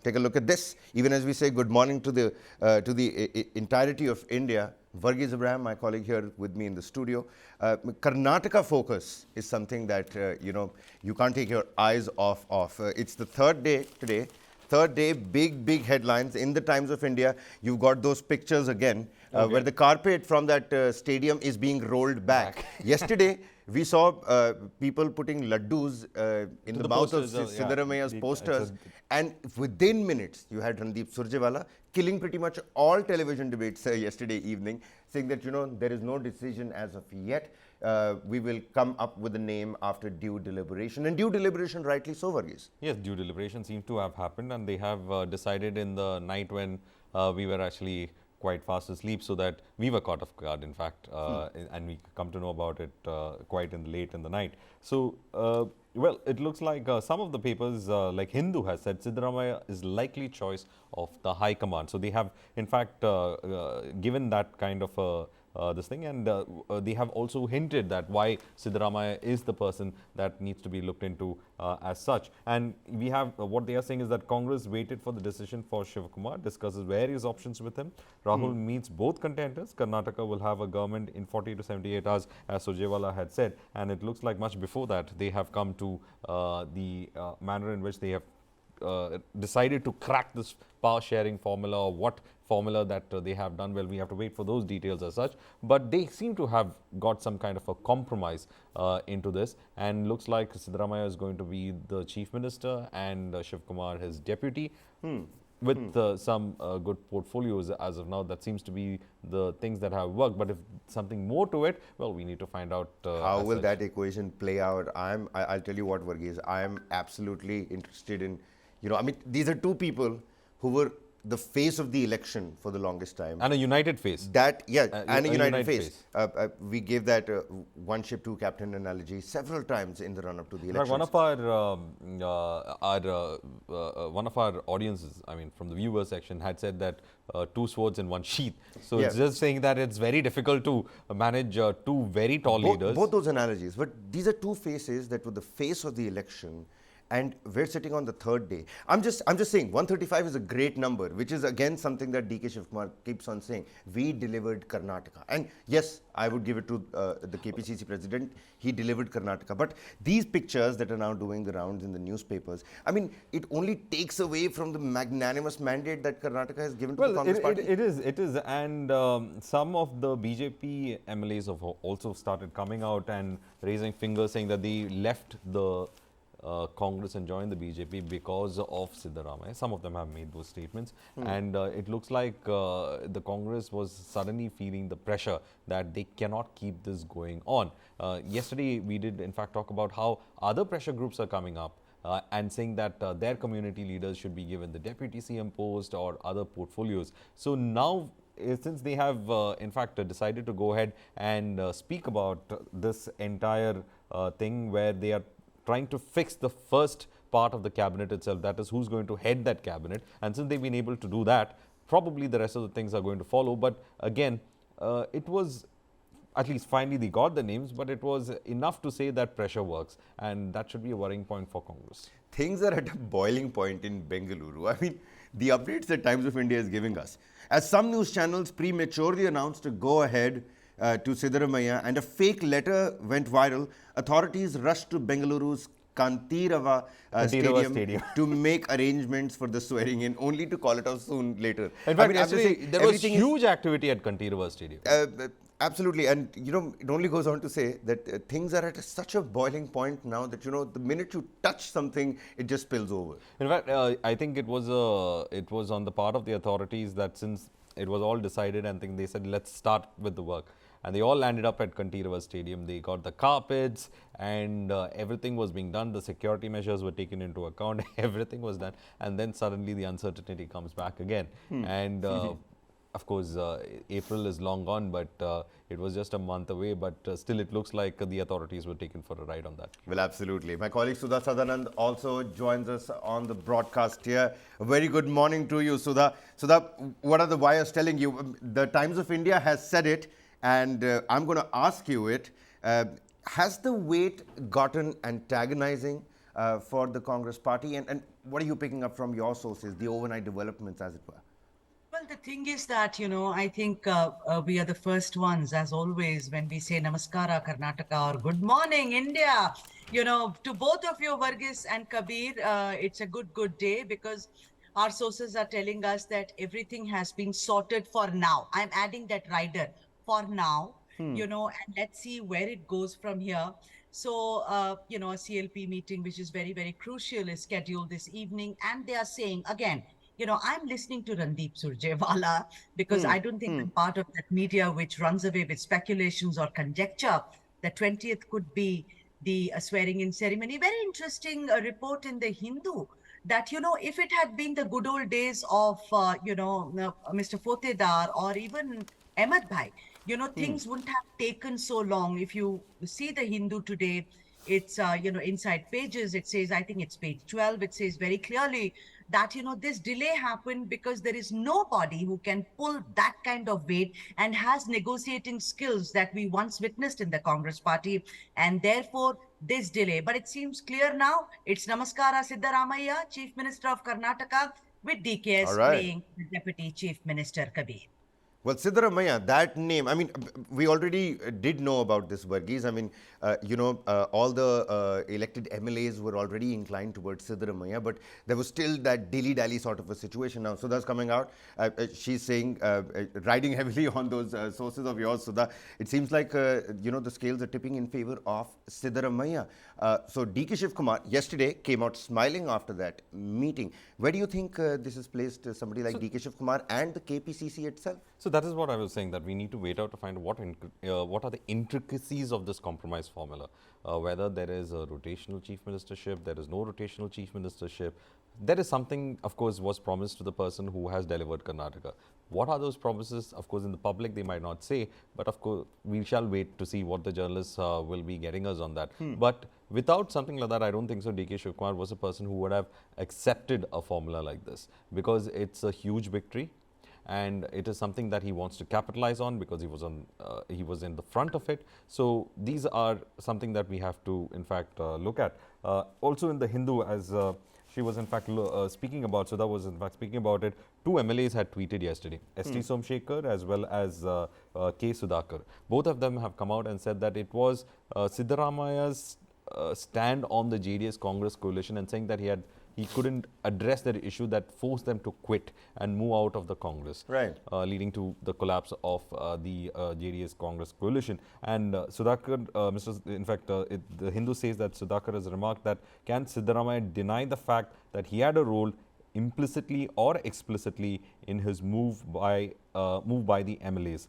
take a look at this. Even as we say good morning to the entirety of India, Verghese Abraham, my colleague here with me in the studio. Karnataka focus is something that, you can't take your eyes off. It's the third day today. Third day, big headlines in the Times of India. You've got those pictures again, where the carpet from that stadium is being rolled back. Yesterday, we saw people putting laddus in the mouth of Siddaramaiah's posters. And within minutes, you had Randeep Surjewala killing pretty much all television debates yesterday evening, saying that, there is no decision as of yet. We will come up with a name after due deliberation. And due deliberation, rightly so, Verghese. Yes, due deliberation seems to have happened, and they have decided in the night when we were actually quite fast asleep, so that we were caught off guard, in fact, and we come to know about it quite late in the night. So, well, it looks like some of the papers, like Hindu has said, Siddaramaiah is likely choice of the High Command. So, they have, in fact, given that kind of this thing, and they have also hinted that why Siddaramaiah is the person that needs to be looked into as such. And we have what they are saying is that Congress waited for the decision for Shivakumar, discusses various options with him. Rahul meets both contenders. Karnataka will have a government in 40 to 78 hours, as Surjewala had said, and it looks like much before that they have come to the manner in which they have decided to crack this power sharing formula, or what formula that they have done. Well, we have to wait for those details as such, but they seem to have got some kind of a compromise into this, and looks like Siddaramaiah is going to be the chief minister and Shivakumar his deputy. With some good portfolios as of now. That seems to be the things that have worked. But if something more to it, well, we need to find out. How will that equation play out? I'll tell you what, Verghese, I am absolutely interested in, these are two people who were the face of the election for the longest time. And a united face. And a united face. We gave that one ship, two captain analogy several times in the run-up to the election. One of our audiences, from the viewer section, had said that two swords in one sheath. So it's just saying that it's very difficult to manage two very tall leaders. Both those analogies, but these are two faces that were the face of the election. And we're sitting on the third day. I'm just saying 135 is a great number, which is again something that DK Shivakumar keeps on saying. We delivered Karnataka. And yes, I would give it to the KPCC president. He delivered Karnataka. But these pictures that are now doing the rounds in the newspapers, it only takes away from the magnanimous mandate that Karnataka has given to the Congress party. It is. And some of the BJP MLAs have also started coming out and raising fingers, saying that they left the Congress and joined the BJP because of Siddaramaiah. Some of them have made those statements. And it looks like the Congress was suddenly feeling the pressure that they cannot keep this going on. Yesterday, we did in fact talk about how other pressure groups are coming up and saying that their community leaders should be given the deputy CM post or other portfolios. So now, since they have in fact decided to go ahead and speak about this entire thing, where they are trying to fix the first part of the cabinet itself, that is who's going to head that cabinet. And since they've been able to do that, probably the rest of the things are going to follow. But again, it was, at least finally they got the names, but it was enough to say that pressure works. And that should be a worrying point for Congress. Things are at a boiling point in Bengaluru. The updates that Times of India is giving us, as some news channels prematurely announced to go ahead to Siddaramaiah, and a fake letter went viral, authorities rushed to Bengaluru's Kantirava stadium to make arrangements for the swearing in, only to call it off soon later. In fact, there was huge activity at Kantirava stadium. Absolutely, and it only goes on to say that things are at such a boiling point now that the minute you touch something, it just spills over. In fact, I think it was on the part of the authorities that since it was all decided, and they said let's start with the work. And they all landed up at Kantirava Stadium. They got the carpets and everything was being done. The security measures were taken into account. Everything was done. And then suddenly the uncertainty comes back again. And of course, April is long gone, but it was just a month away. But still, it looks like the authorities were taken for a ride on that. Well, absolutely. My colleague Sudha Sadhanand also joins us on the broadcast here. A very good morning to you, Sudha. Sudha, what are the wires telling you? The Times of India has said it. And I'm going to ask you it. Has the wait gotten antagonizing? for the Congress party? And what are you picking up from your sources, the overnight developments, as it were? Well, the thing is that, I think we are the first ones, as always, when we say Namaskara, Karnataka, or Good Morning, India. To both of you, Verghese and Kabir, it's a good day because our sources are telling us that everything has been sorted for now. I'm adding that rider for now, and let's see where it goes from here. So, a CLP meeting, which is very, very crucial, is scheduled this evening. And they are saying, again, I'm listening to Randeep Surjewala because I don't think I'm part of that media which runs away with speculations or conjecture. The 20th could be the swearing in ceremony. Very interesting report in the Hindu that, if it had been the good old days of, Mr. Fotedar or even Ahmed Bhai, things wouldn't have taken so long. If you see the Hindu today, it's, inside pages, it says, I think it's page 12, it says very clearly that, this delay happened because there is nobody who can pull that kind of weight and has negotiating skills that we once witnessed in the Congress party. And therefore, this delay. But it seems clear now. It's Namaskara Siddaramaiah, Chief Minister of Karnataka, with All DKS right. playing the Deputy Chief Minister Kabir. Well, Siddaramaiah, that name, I mean, we already did know about this, Verghese. I mean, all the elected MLAs were already inclined towards Siddaramaiah, but there was still that dilly-dally sort of a situation. Now, Sudha's coming out. She's saying, riding heavily on those sources of yours, Sudha. It seems like, the scales are tipping in favor of Siddaramaiah. So, DK Shiv Kumar yesterday came out smiling after that meeting. Where do you think this has placed somebody like DK Shiv Kumar and the KPCC itself? So that is what I was saying, that we need to wait out to find what are the intricacies of this compromise formula. Whether there is a rotational chief ministership, there is no rotational chief ministership. There is something, of course, was promised to the person who has delivered Karnataka. What are those promises? Of course, in the public, they might not say, but of course, we shall wait to see what the journalists will be getting us on that. But without something like that, I don't think so. DK Shivkumar was a person who would have accepted a formula like this, because it's a huge victory. And it is something that he wants to capitalize on because he was in the front of it. So these are something that we have to, in fact, look at. Also in the Hindu, as she was in fact speaking about, Sudha was in fact speaking about it, two MLAs had tweeted yesterday, S.T. Somshekhar as well as K. Sudhakar. Both of them have come out and said that it was Siddaramaiah's stand on the JDS Congress coalition and saying that he couldn't address that issue that forced them to quit and move out of the Congress, Right. Leading to the collapse of the JDS Congress coalition. And Sudhakar, in fact, the Hindu says that Sudhakar has remarked that can Siddaramaiah deny the fact that he had a role implicitly or explicitly in his move by the MLAs.